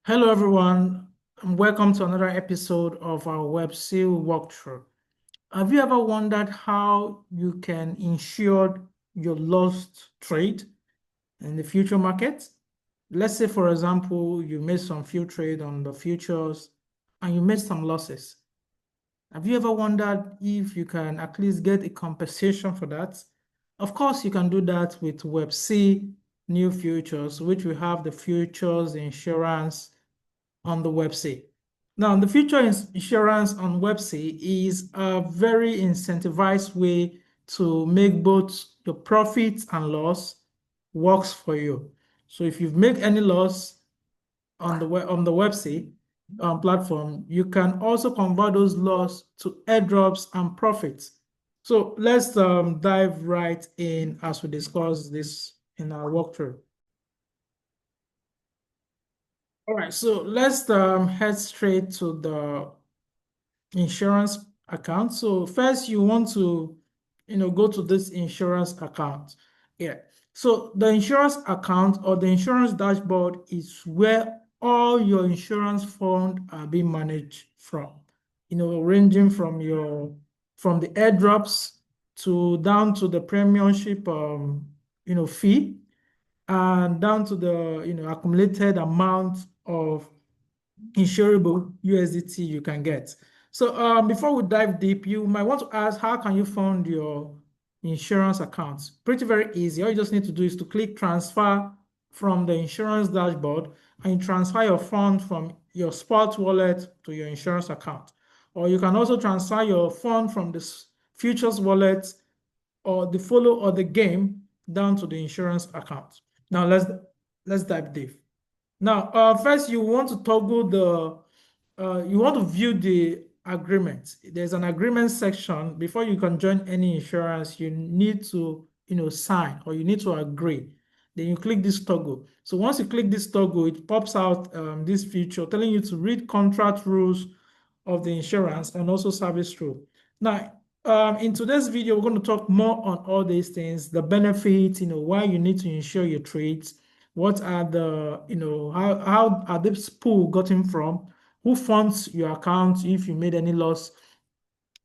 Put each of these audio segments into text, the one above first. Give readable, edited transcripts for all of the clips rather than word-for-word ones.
Hello, everyone, and welcome to another episode of our Websea walkthrough. Have you ever wondered how you can insure your lost trade in the future market? Let's say, for example, you made some few trade on the futures and you made some losses. Have you ever wondered if you can at least get a compensation for that? Of course, you can do that with Websea new futures, which we have the futures insurance on the Websea. Now, the future insurance on Websea is a very incentivized way to make both your profits and loss works for you. So if you've made any loss on the Websea platform, you can also convert those loss to airdrops and profits. So let's dive right in as we discuss this in our walkthrough. All right, so let's head straight to the insurance account. So first you want to, go to this insurance account. Yeah. So the insurance account or the insurance dashboard is where all your insurance funds are being managed from, ranging from the airdrops to down to the premiumship, fee and down to the, accumulated amount of insurable USDT you can get. So before we dive deep, you might want to ask, how can you fund your insurance accounts? Pretty very easy. All you just need to do is to click transfer from the insurance dashboard and you transfer your fund from your spot wallet to your insurance account. Or you can also transfer your fund from the futures wallet or the follow or the game down to the insurance account. Now let's dive deep. Now, first you want to toggle you want to view the agreement. There's an agreement section. Before you can join any insurance, you need to, sign or you need to agree. Then you click this toggle. So once you click this toggle, it pops out this feature telling you to read contract rules of the insurance and also service rule. Now, in today's video, we're going to talk more on all these things, the benefits, why you need to insure your trades, what are the, how are this pool gotten from, who funds your account if you made any loss,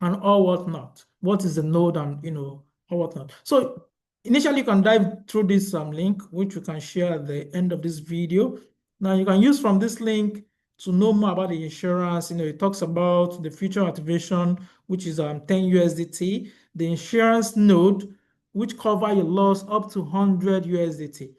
and all whatnot. What is the node and, or whatnot. So initially, you can dive through this link, which you can share at the end of this video. Now, you can use from this link to know more about the insurance. It talks about the future activation, which is 10 USDT, the insurance node, which cover your loss up to 100 USDT.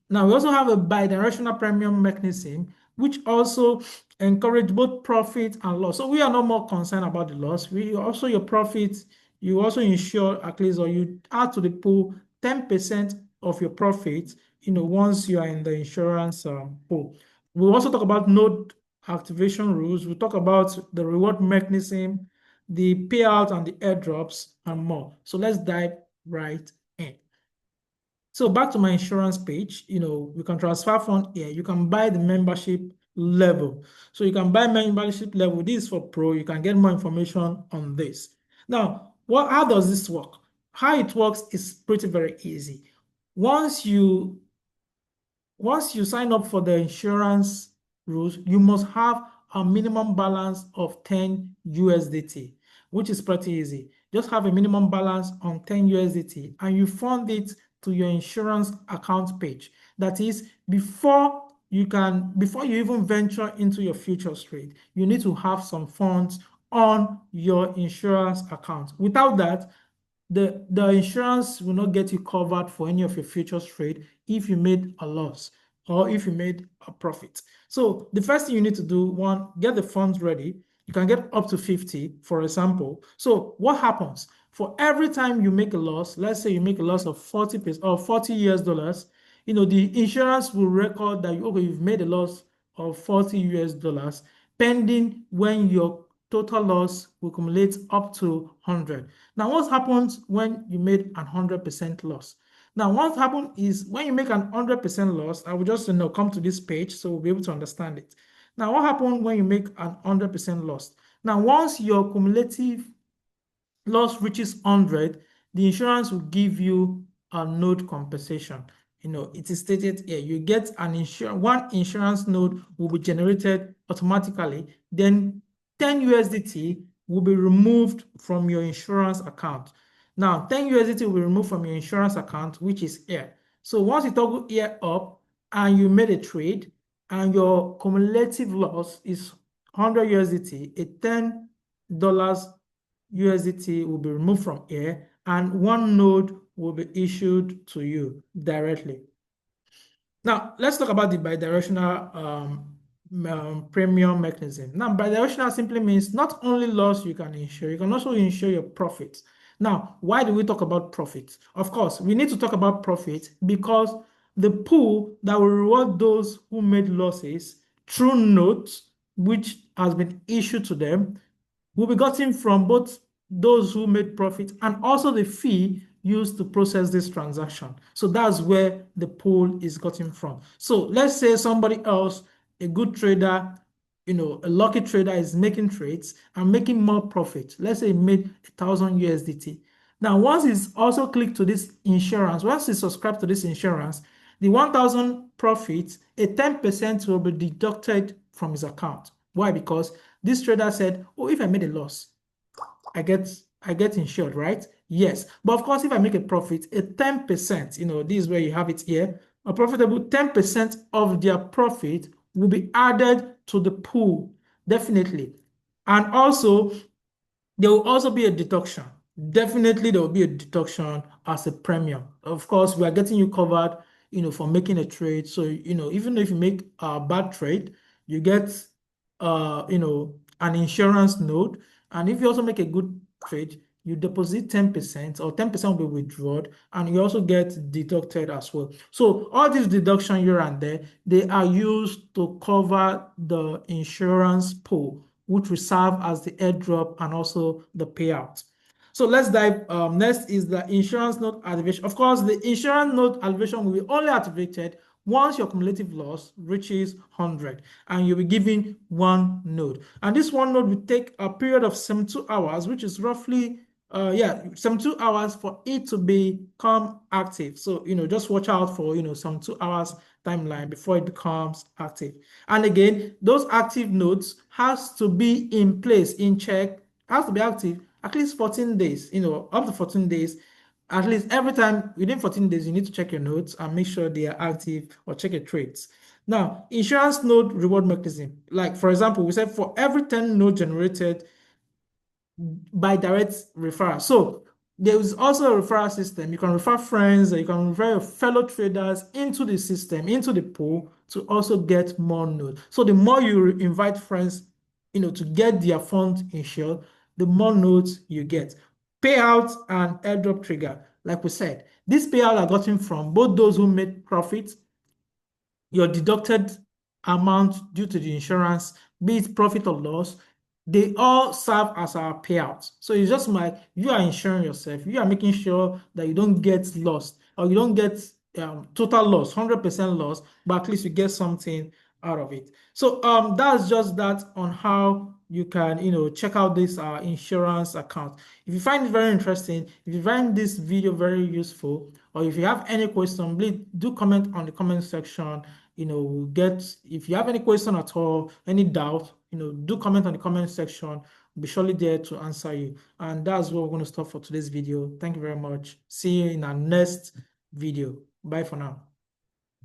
Now, we also have a bidirectional premium mechanism, which also encourage both profit and loss. So we are no more concerned about the loss. We also your profits, you also insure at least, or you add to the pool 10% of your profits, once you are in the insurance pool. We'll also talk about node activation rules. We'll talk about the reward mechanism, the payout and the airdrops, and more. So let's dive right in. So back to my insurance page, we can transfer fund here. You can buy the membership level. So you can buy membership level. This is for pro. You can get more information on this. Now, how does this work? How it works is pretty very easy. Once you sign up for the insurance rules, you must have a minimum balance of 10 USDT, which is pretty easy. Just have a minimum balance on 10 USDT and you fund it to your insurance account page. That is, before you even venture into your futures trade, you need to have some funds on your insurance account. Without that, the insurance will not get you covered for any of your futures trade if you made a loss or if you made a profit. So the first thing you need to do, one, get the funds ready. You can get up to 50, for example. So what happens? For every time you make a loss, let's say you make a loss of 40% or 40 US dollars, the insurance will record that you've made a loss of 40 US dollars pending when your total loss will accumulate up to 100. Now, what happens when you made an 100% loss? Now, what happens is when you make an 100% loss, I will just come to this page so we'll be able to understand it. Now, what happens when you make an 100% loss? Now, once your cumulative loss reaches 100, the insurance will give you a node compensation. it is stated here, you get one insurance node will be generated automatically, then 10 USDT will be removed from your insurance account. Now, 10 USDT will be removed from your insurance account, which is here. So once you toggle here up and you made a trade and your cumulative loss is 100 USDT, a $10 USDT will be removed from here and one node will be issued to you directly. Now, let's talk about the bidirectional premium mechanism. Now, bidirectional simply means not only loss you can insure, you can also insure your profits. Now, why do we talk about profits? Of course, we need to talk about profit because the pool that will reward those who made losses through notes, which has been issued to them, will be gotten from both those who made profit and also the fee used to process this transaction. So that's where the pool is gotten from. So let's say somebody else, a good trader, a lucky trader is making trades and making more profit. Let's say he made 1,000 USDT. Now, once he's also clicked to this insurance, once he subscribed to this insurance, the 1,000 profit, a 10% will be deducted from his account. Why? Because this trader said, oh, if I made a loss, I get insured, right? Yes. But of course, if I make a profit, a 10%, this is where you have it here, a profitable 10% of their profit will be added to the pool, definitely. And also, there will also be a deduction. Definitely, there will be a deduction as a premium. Of course, we are getting you covered, for making a trade. So, even if you make a bad trade, you get, an insurance node. And if you also make a good trade, you deposit 10% or 10% will be withdrawn and you also get deducted as well. So all these deductions here and there, they are used to cover the insurance pool, which will serve as the airdrop and also the payout. So let's dive. Next is the insurance note activation. Of course, the insurance note activation will be only activated once your cumulative loss reaches 100 and you'll be given one node. And this one node will take a period of 72 hours, which is roughly 72 hours for it to become active. So, just watch out for, some 2 hours timeline before it becomes active. And again, those active nodes has to be in place, in check, has to be active at least 14 days, up to 14 days. At least every time within 14 days, you need to check your notes and make sure they are active or check your trades. Now, insurance node reward mechanism. Like, for example, we said for every 10 node generated by direct referral. So there is also a referral system. You can refer friends, you can refer your fellow traders into the system, into the pool to also get more nodes. So the more you invite friends, to get their funds insured, the more nodes you get. Payout and airdrop trigger, like we said, these payouts are gotten from both those who made profits, your deducted amount due to the insurance, be it profit or loss, they all serve as our payouts. So it's just like you are insuring yourself, you are making sure that you don't get lost or you don't get total loss, 100% loss, but at least you get something out of it. So that's just that on how you can check out this insurance account. If you find it very interesting, if you find this video very useful, or if you have any question, please do comment on the comment section. If you have any question at all, any doubt, do comment on the comment section. We'll be surely there to answer you. And that's what we're going to stop for today's video. Thank you very much. See you in our next video. Bye for now.